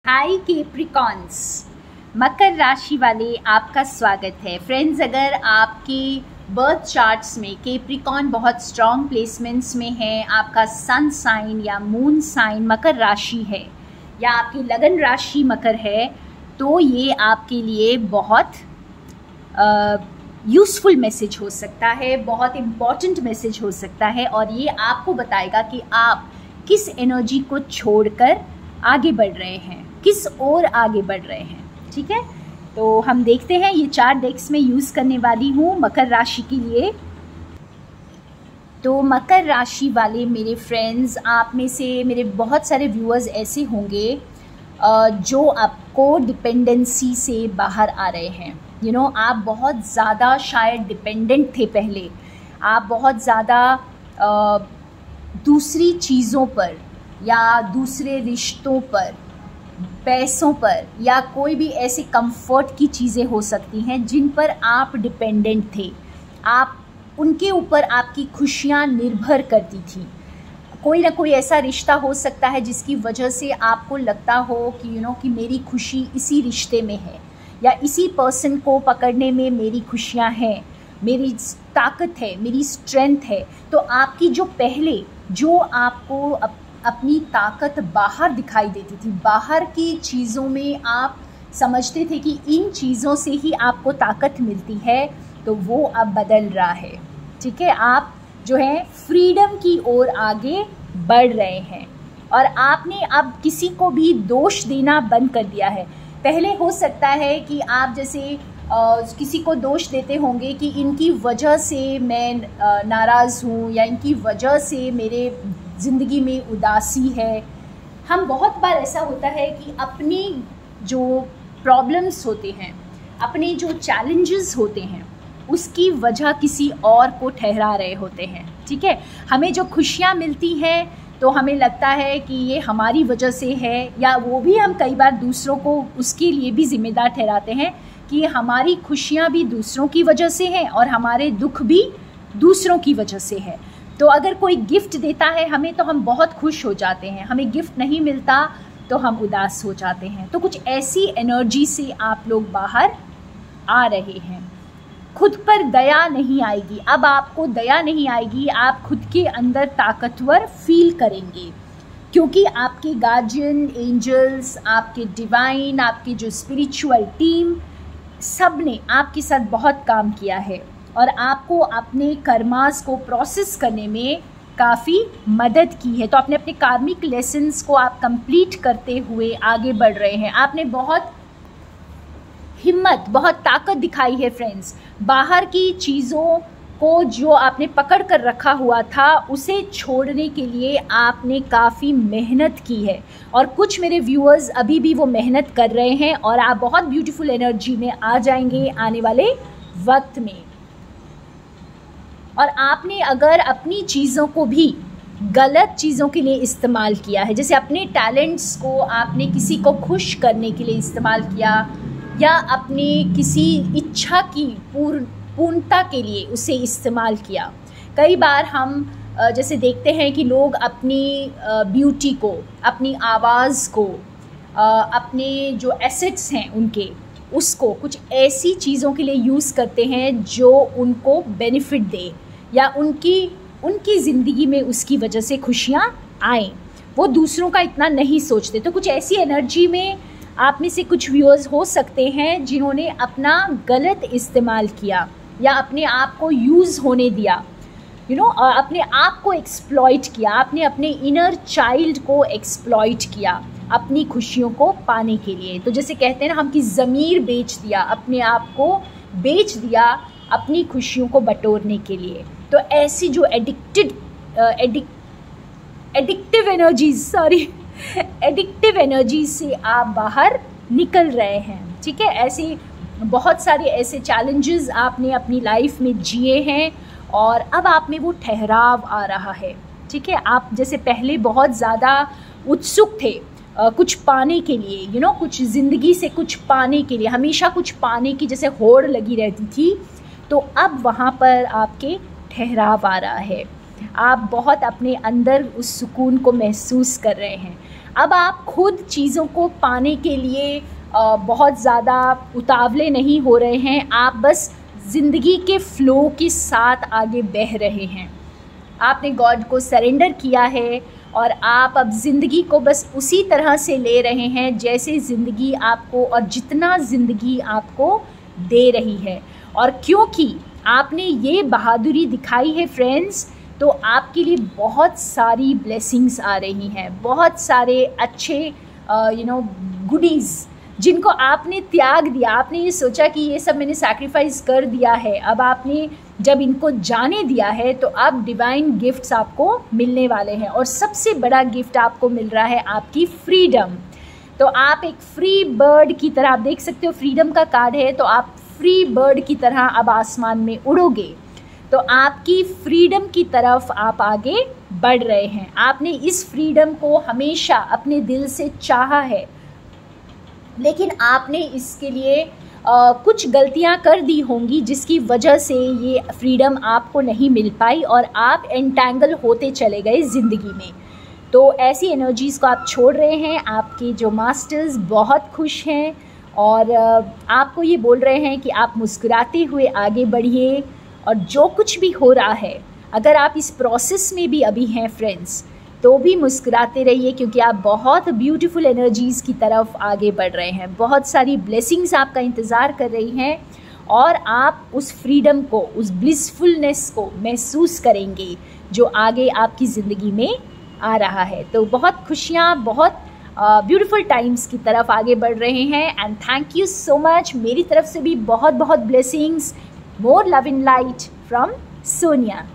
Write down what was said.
हाय Capricorns, मकर राशि वाले आपका स्वागत है। फ्रेंड्स, अगर आपके बर्थ चार्ट्स में कैप्रिकॉन बहुत स्ट्रॉन्ग प्लेसमेंट्स में है, आपका सन साइन या मून साइन मकर राशि है या आपकी लगन राशि मकर है, तो ये आपके लिए बहुत यूज़फुल मैसेज हो सकता है, बहुत इम्पॉर्टेंट मैसेज हो सकता है और ये आपको बताएगा कि आप किस एनर्जी को छोड़कर आगे बढ़ रहे हैं, किस ओर आगे बढ़ रहे हैं। ठीक है, तो हम देखते हैं। ये 4 डेक्स में यूज़ करने वाली हूँ मकर राशि के लिए। तो मकर राशि वाले मेरे फ्रेंड्स, आप में से मेरे बहुत सारे व्यूअर्स ऐसे होंगे जो आपको डिपेंडेंसी से बाहर आ रहे हैं। आप बहुत ज़्यादा शायद डिपेंडेंट थे पहले, आप बहुत ज़्यादा दूसरी चीज़ों पर या दूसरे रिश्तों पर, पैसों पर या कोई भी ऐसे कंफर्ट की चीज़ें हो सकती हैं जिन पर आप डिपेंडेंट थे। आप उनके ऊपर आपकी खुशियाँ निर्भर करती थी। कोई ना कोई ऐसा रिश्ता हो सकता है जिसकी वजह से आपको लगता हो कि कि मेरी खुशी इसी रिश्ते में है या इसी पर्सन को पकड़ने में मेरी खुशियाँ हैं, मेरी ताकत है, मेरी स्ट्रेंथ है। तो आपकी जो आपको अपनी ताकत बाहर दिखाई देती थी, बाहर की चीज़ों में आप समझते थे कि इन चीज़ों से ही आपको ताकत मिलती है, तो वो अब बदल रहा है। ठीक है, आप जो है फ्रीडम की ओर आगे बढ़ रहे हैं और आपने अब किसी को भी दोष देना बंद कर दिया है। पहले हो सकता है कि आप जैसे किसी को दोष देते होंगे कि इनकी वजह से मैं नाराज़ हूँ या इनकी वजह से मेरे ज़िंदगी में उदासी है। हम बहुत बार ऐसा होता है कि अपनी जो प्रॉब्लम्स होते हैं, अपने जो चैलेंजेस होते हैं, उसकी वजह किसी और को ठहरा रहे होते हैं। ठीक है, हमें जो खुशियाँ मिलती हैं तो हमें लगता है कि ये हमारी वजह से है, या वो भी हम कई बार दूसरों को उसके लिए भी जिम्मेदार ठहराते हैं कि हमारी खुशियाँ भी दूसरों की वजह से हैं और हमारे दुख भी दूसरों की वजह से है। तो अगर कोई गिफ्ट देता है हमें तो हम बहुत खुश हो जाते हैं, हमें गिफ्ट नहीं मिलता तो हम उदास हो जाते हैं। तो कुछ ऐसी एनर्जी से आप लोग बाहर आ रहे हैं। खुद पर दया नहीं आएगी, अब आपको दया नहीं आएगी, आप खुद के अंदर ताकतवर फील करेंगे क्योंकि आपके गार्जियन एंजल्स, आपके डिवाइन, आपके जो स्पिरिचुअल टीम, सब ने आपके साथ बहुत काम किया है और आपको अपने कर्मास को प्रोसेस करने में काफ़ी मदद की है। तो आपने अपने कार्मिक लेसन्स को आप कंप्लीट करते हुए आगे बढ़ रहे हैं। आपने बहुत हिम्मत, बहुत ताकत दिखाई है फ्रेंड्स। बाहर की चीज़ों को जो आपने पकड़ कर रखा हुआ था उसे छोड़ने के लिए आपने काफ़ी मेहनत की है और कुछ मेरे व्यूअर्स अभी भी वो मेहनत कर रहे हैं और आप बहुत ब्यूटीफुल एनर्जी में आ जाएंगे आने वाले वक्त में। और आपने अगर अपनी चीज़ों को भी गलत चीज़ों के लिए इस्तेमाल किया है, जैसे अपने टैलेंट्स को आपने किसी को खुश करने के लिए इस्तेमाल किया या अपनी किसी इच्छा की पूर्णता के लिए उसे इस्तेमाल किया। कई बार हम जैसे देखते हैं कि लोग अपनी ब्यूटी को, अपनी आवाज़ को, अपने जो एसेट्स हैं उनके, उसको कुछ ऐसी चीज़ों के लिए यूज़ करते हैं जो उनको बेनिफिट दे या उनकी ज़िंदगी में उसकी वजह से खुशियाँ आएँ। वो दूसरों का इतना नहीं सोचते। तो कुछ ऐसी एनर्जी में आप में से कुछ व्यूअर्स हो सकते हैं जिन्होंने अपना गलत इस्तेमाल किया या अपने आप को यूज़ होने दिया, और अपने आप को एक्सप्लॉइट किया। आपने अपने इनर चाइल्ड को एक्सप्लॉइट किया अपनी खुशियों को पाने के लिए। तो जैसे कहते हैं ना, हम की ज़मीर बेच दिया, अपने आप को बेच दिया अपनी खुशियों को बटोरने के लिए। तो ऐसी जो एडिक्टिव एनर्जी से आप बाहर निकल रहे हैं। ठीक है, ऐसे बहुत सारे ऐसे चैलेंजेस आपने अपनी लाइफ में जिए हैं और अब आप में वो ठहराव आ रहा है। ठीक है, आप जैसे पहले बहुत ज़्यादा उत्सुक थे कुछ पाने के लिए, कुछ ज़िंदगी से कुछ पाने के लिए, हमेशा कुछ पाने की जैसे होड़ लगी रहती थी, तो अब वहाँ पर आपके ठहराव आ रहा है। आप बहुत अपने अंदर उस सुकून को महसूस कर रहे हैं। अब आप खुद चीज़ों को पाने के लिए बहुत ज़्यादा उतावले नहीं हो रहे हैं, आप बस ज़िंदगी के फ़्लो के साथ आगे बह रहे हैं। आपने गॉड को सरेंडर किया है और आप अब ज़िंदगी को बस उसी तरह से ले रहे हैं जैसे ज़िंदगी आपको और जितना ज़िंदगी आपको दे रही है। और क्योंकि आपने ये बहादुरी दिखाई है फ्रेंड्स, तो आपके लिए बहुत सारी ब्लेसिंग्स आ रही हैं, बहुत सारे अच्छे गुडीज़ जिनको आपने त्याग दिया। आपने ये सोचा कि ये सब मैंने सैक्रिफाइस कर दिया है, अब आपने जब इनको जाने दिया है तो अब डिवाइन गिफ्ट्स आपको मिलने वाले हैं। और सबसे बड़ा गिफ्ट आपको मिल रहा है आपकी फ्रीडम। तो आप एक फ्री बर्ड की तरह, आप देख सकते हो फ्रीडम का कार्ड है, तो आप फ्री बर्ड की तरह अब आसमान में उड़ोगे। तो आपकी फ्रीडम की तरफ आप आगे बढ़ रहे हैं। आपने इस फ्रीडम को हमेशा अपने दिल से चाहा है, लेकिन आपने इसके लिए कुछ गलतियां कर दी होंगी जिसकी वजह से ये फ्रीडम आपको नहीं मिल पाई और आप एंटैंगल होते चले गए ज़िंदगी में। तो ऐसी एनर्जीज़ को आप छोड़ रहे हैं। आपके जो मास्टर्स बहुत खुश हैं और आपको ये बोल रहे हैं कि आप मुस्कुराते हुए आगे बढ़िए। और जो कुछ भी हो रहा है, अगर आप इस प्रोसेस में भी अभी हैं फ्रेंड्स, तो भी मुस्कुराते रहिए, क्योंकि आप बहुत ब्यूटीफुल एनर्जीज़ की तरफ आगे बढ़ रहे हैं। बहुत सारी ब्लेसिंग्स आपका इंतज़ार कर रही हैं और आप उस फ्रीडम को, उस ब्लिसफुलनेस को महसूस करेंगे जो आगे आपकी ज़िंदगी में आ रहा है। तो बहुत खुशियाँ, बहुत ब्यूटीफुल टाइम्स की तरफ आगे बढ़ रहे हैं। And thank you so much. मेरी तरफ से भी बहुत बहुत blessings. More love in light from Sonia.